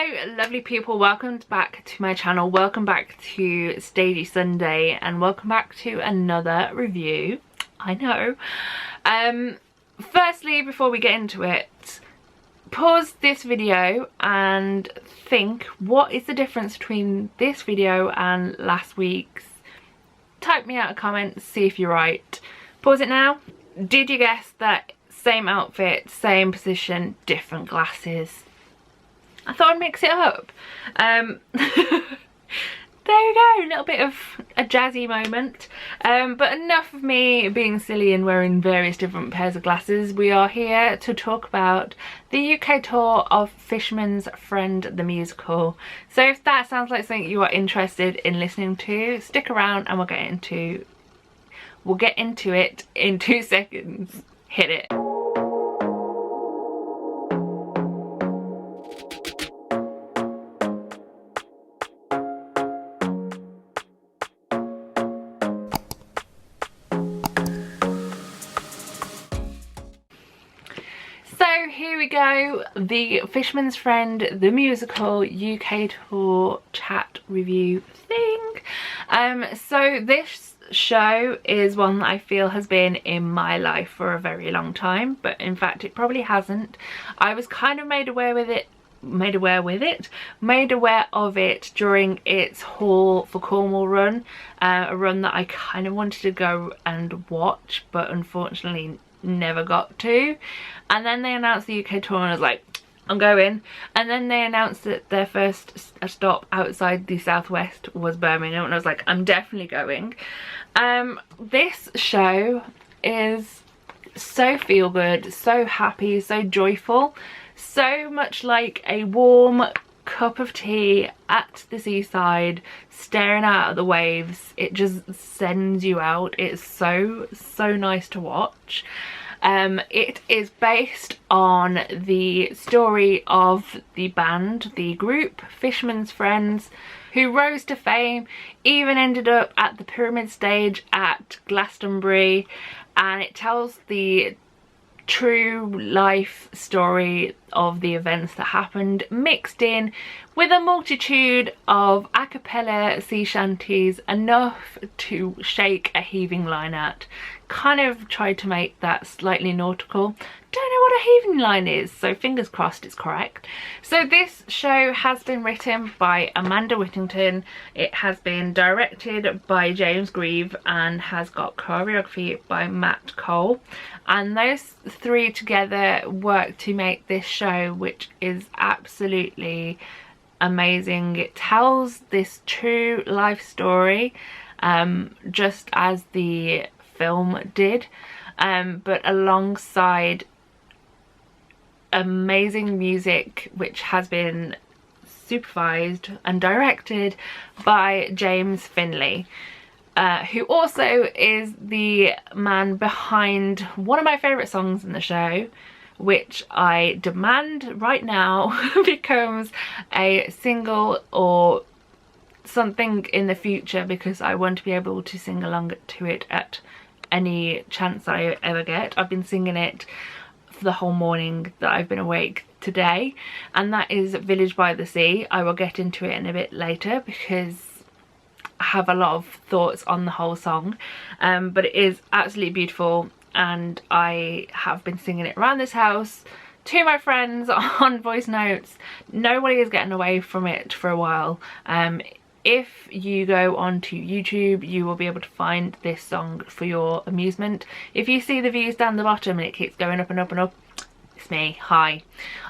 Hello lovely people, welcome back to my channel, welcome back to Stagey Sunday, and welcome back to another review. I know. Firstly, before we get into it, pause this video and think, what is the difference between this video and last week's? Type me out a comment, see if you're right. Pause it now. Did you guess that same outfit, same position, different glasses? I thought I'd mix it up. There we go, a little bit of a jazzy moment. But enough of me being silly and wearing various different pairs of glasses. We are here to talk about the UK tour of Fisherman's Friend the musical. So if that sounds like something you are interested in listening to, stick around and we'll get into it in 2 seconds. Hit it. So here we go, the Fisherman's Friend the musical UK tour chat review thing. So this show is one that I feel has been in my life for a very long time, but in fact it probably hasn't. I was kind of made aware of it during its Hall for Cornwall run, a run that I kind of wanted to go and watch but unfortunately never got to. And then they announced the UK tour and I was like, I'm going. And then they announced that their first stop outside the southwest was Birmingham and I was like, I'm definitely going. This show is so feel good, so happy, so joyful, so much like a warm cup of tea at the seaside staring out at the waves. It just sends you out. It's so nice to watch. It is based on the story of the band, the group Fisherman's Friends, who rose to fame, even ended up at the pyramid stage at Glastonbury, and it tells the true life story of the events that happened, mixed in with a multitude of a cappella sea shanties, enough to shake a heaving line at. Kind of tried to make that slightly nautical. Don't know what a heaving line is, so fingers crossed it's correct. So this show has been written by Amanda Whittington, it has been directed by James Grieve and has got choreography by Matt Cole, and those three together work to make this show, which is absolutely amazing. It tells this true life story, just as the film did, but alongside amazing music, which has been supervised and directed by James Finley, who also is the man behind one of my favourite songs in the show, which I demand right now becomes a single or something in the future, because I want to be able to sing along to it at any chance I ever get. I've been singing it for the whole morning that I've been awake today, and that is Village by the Sea. I will get into it in a bit later because I have a lot of thoughts on the whole song, but it is absolutely beautiful and I have been singing it around this house to my friends on voice notes. Nobody is getting away from it for a while. If you go onto YouTube, you will be able to find this song for your amusement. If you see the views down the bottom and it keeps going up and up and up, it's me. Hi.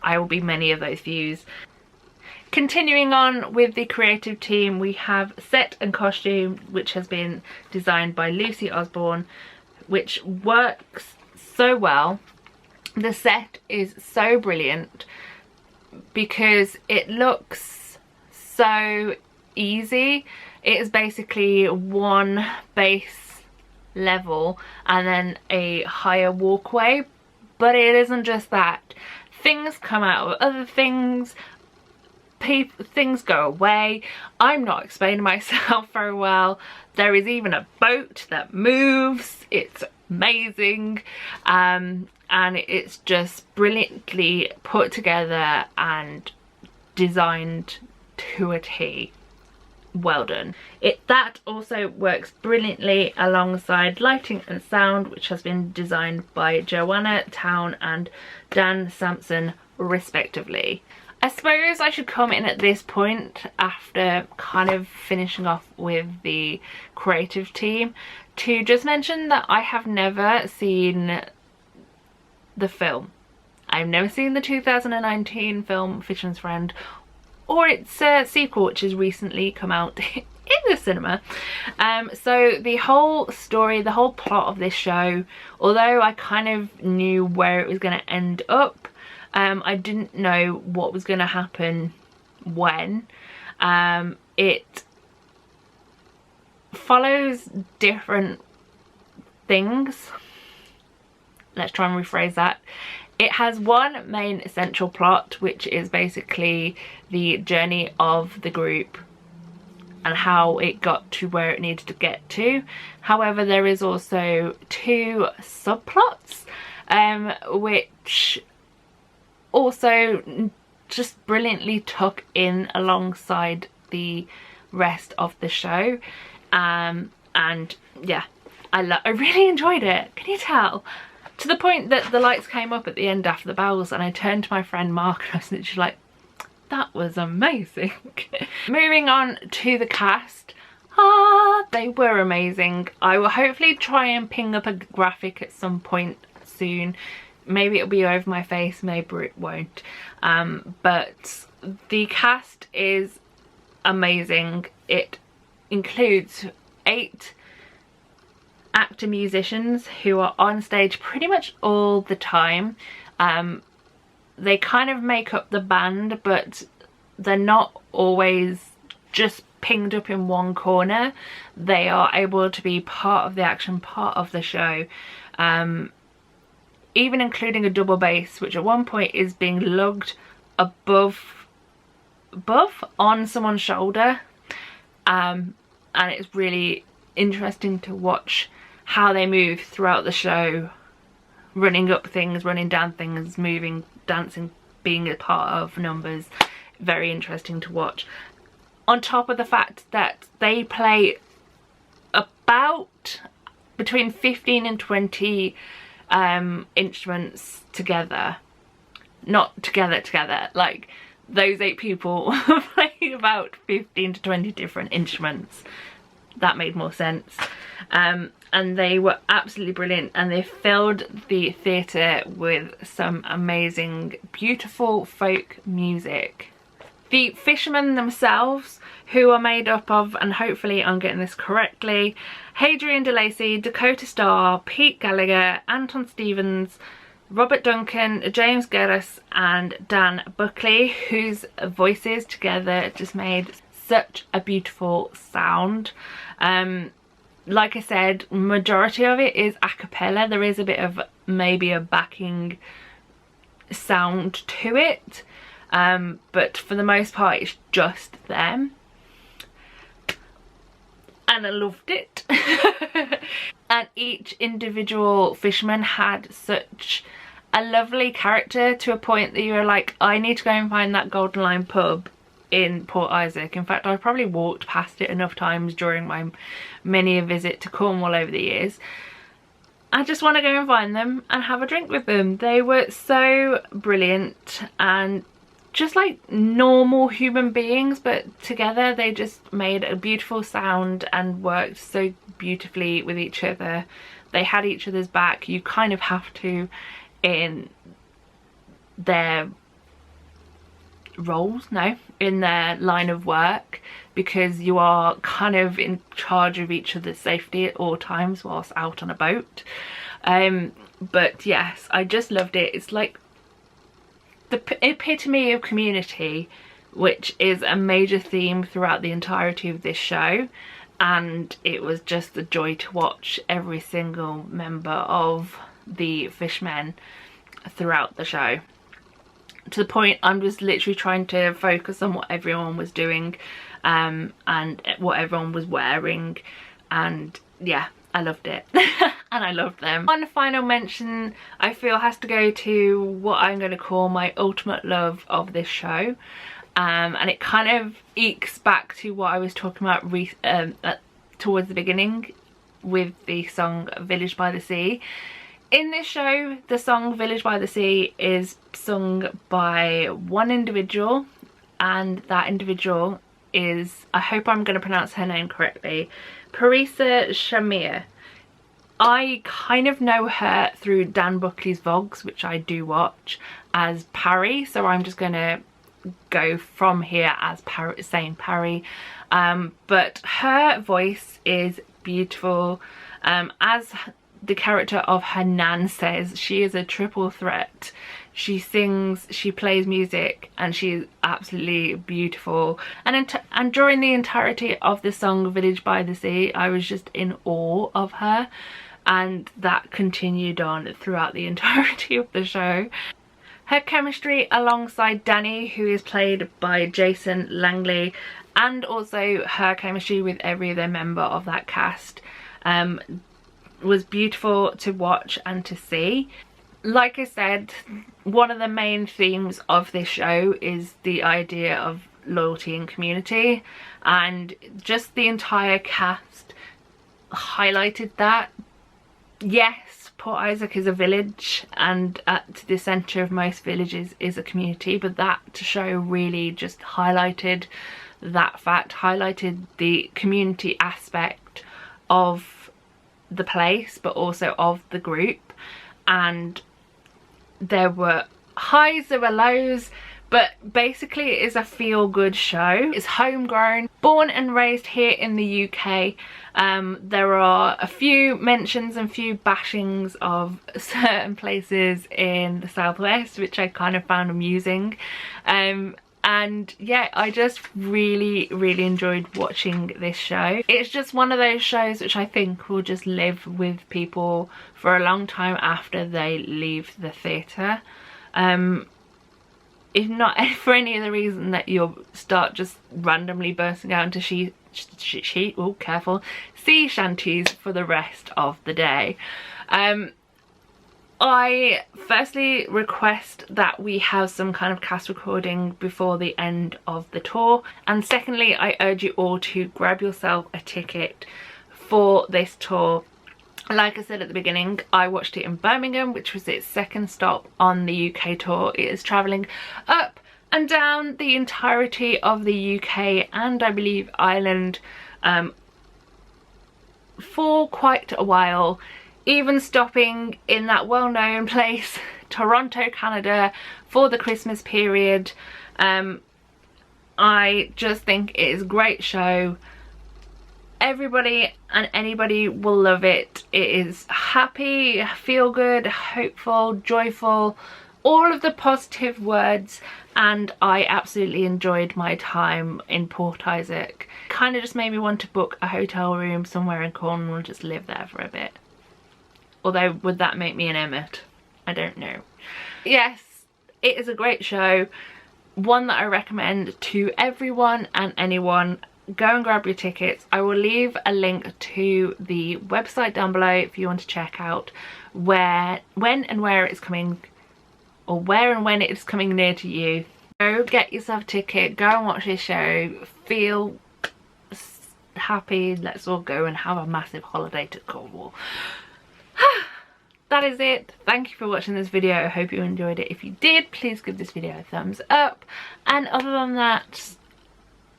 I will be many of those views. Continuing on with the creative team, we have set and costume, which has been designed by Lucy Osborne, which works so well. The set is so brilliant because it looks so easy. It is basically one base level and then a higher walkway, but it isn't just that. Things come out of other things, things go away. I'm not explaining myself very well. There is even a boat that moves. It's amazing, and it's just brilliantly put together and designed to a T. Well done. That also works brilliantly alongside lighting and sound, which has been designed by Joanna Town and Dan Sampson respectively. I suppose I should come in at this point, after kind of finishing off with the creative team, to just mention that I have never seen the film. I've never seen the 2019 film Fisherman's Friend, or its sequel, which has recently come out in the cinema. So the whole story, the whole plot of this show, although I kind of knew where it was going to end up, I didn't know what was going to happen when. It follows different things. Let's try and rephrase that. It has one main essential plot, which is basically the journey of the group and how it got to where it needed to get to. However, there is also two subplots, which also just brilliantly tuck in alongside the rest of the show. And yeah, I really enjoyed it. Can you tell? To the point that the lights came up at the end after the bells, and I turned to my friend Mark and I was literally like, that was amazing. Moving on to the cast. They were amazing. I will hopefully try and ping up a graphic at some point soon. Maybe it'll be over my face, maybe it won't. But the cast is amazing. It includes 8 actor musicians who are on stage pretty much all the time. They kind of make up the band, but they're not always just pinged up in one corner. They are able to be part of the action, part of the show, even including a double bass, which at one point is being lugged above on someone's shoulder, and it's really interesting to watch how they move throughout the show, running up things, running down things, moving, dancing, being a part of numbers. Very interesting to watch. On top of the fact that they play about between 15 and 20 instruments together. Not together, like those 8 people play about 15 to 20 different instruments. That made more sense. And they were absolutely brilliant, and they filled the theatre with some amazing, beautiful folk music. The Fishermen themselves, who are made up of, and hopefully I'm getting this correctly, Hadrian de Lacy, Dakota Starr, Pete Gallagher, Anton Stevens, Robert Duncan, James Geddes and Dan Buckley, whose voices together just made such a beautiful sound. Like I said, majority of it is a cappella. There is a bit of maybe a backing sound to it, but for the most part it's just them, and I loved it. And each individual fisherman had such a lovely character, to a point that you were like, I need to go and find that Golden Line pub in Port Isaac. In fact, I've probably walked past it enough times during my many visit to Cornwall over the years. I just want to go and find them and have a drink with them. They were so brilliant and just like normal human beings, but together they just made a beautiful sound and worked so beautifully with each other. They had each other's back. You kind of have to in their roles, in their line of work, because you are kind of in charge of each other's safety at all times whilst out on a boat. But yes, I just loved it. It's like the epitome of community, which is a major theme throughout the entirety of this show, and it was just a joy to watch every single member of the Fishermen throughout the show. To the point I'm just literally trying to focus on what everyone was doing and what everyone was wearing, and yeah, I loved it. And I loved them. One final mention I feel has to go to what I'm going to call my ultimate love of this show. And it kind of ekes back to what I was talking about towards the beginning with the song Village by the Sea. In this show, the song Village by the Sea is sung by one individual, and that individual is, I hope I'm going to pronounce her name correctly, Parisa Shamir. I kind of know her through Dan Buckley's vlogs, which I do watch, as Parry, so I'm just going to go from here as saying Parry. But her voice is beautiful. As the character of her nan says, she is a triple threat. She sings, she plays music, and she's absolutely beautiful. And during the entirety of the song Village by the Sea, I was just in awe of her, and that continued on throughout the entirety of the show. Her chemistry alongside Danny, who is played by Jason Langley, and also her chemistry with every other member of that cast, was beautiful to watch and to see. Like I said, one of the main themes of this show is the idea of loyalty and community, and just the entire cast highlighted that. Yes, Port Isaac is a village, and at the centre of most villages is a community, but that show really just highlighted that fact, highlighted the community aspect of the place, but also of the group. And there were highs, there were lows, but basically it is a feel-good show. It's homegrown, born and raised here in the UK. There are a few mentions and few bashings of certain places in the southwest, which I kind of found amusing. And yeah, I just really enjoyed watching this show. It's just one of those shows which I think will just live with people for a long time after they leave the theatre. If not for any other reason that you'll start just randomly bursting out into sea shanties for the rest of the day. I firstly request that we have some kind of cast recording before the end of the tour, and secondly I urge you all to grab yourself a ticket for this tour. Like I said at the beginning, I watched it in Birmingham, which was its second stop on the UK tour. It is travelling up and down the entirety of the UK and I believe Ireland for quite a while, even stopping in that well-known place, Toronto, Canada, for the Christmas period. I just think it is a great show. Everybody and anybody will love it. It is happy, feel good, hopeful, joyful, all of the positive words, and I absolutely enjoyed my time in Port Isaac. Kind of just made me want to book a hotel room somewhere in Cornwall and just live there for a bit. Although, would that make me an Emmett? I don't know. Yes, it is a great show. One that I recommend to everyone and anyone. Go and grab your tickets. I will leave a link to the website down below if you want to check out when and where it's coming, or where and when it's coming near to you. Go get yourself a ticket, go and watch this show, feel happy, let's all go and have a massive holiday to Cornwall. That is it. Thank you for watching this video. I hope you enjoyed it. If you did, please give this video a thumbs up, and other than that,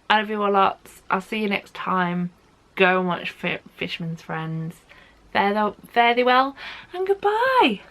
I love you all lots. I'll see you next time. Go and watch Fisherman's Friends. Fare thee well, and goodbye.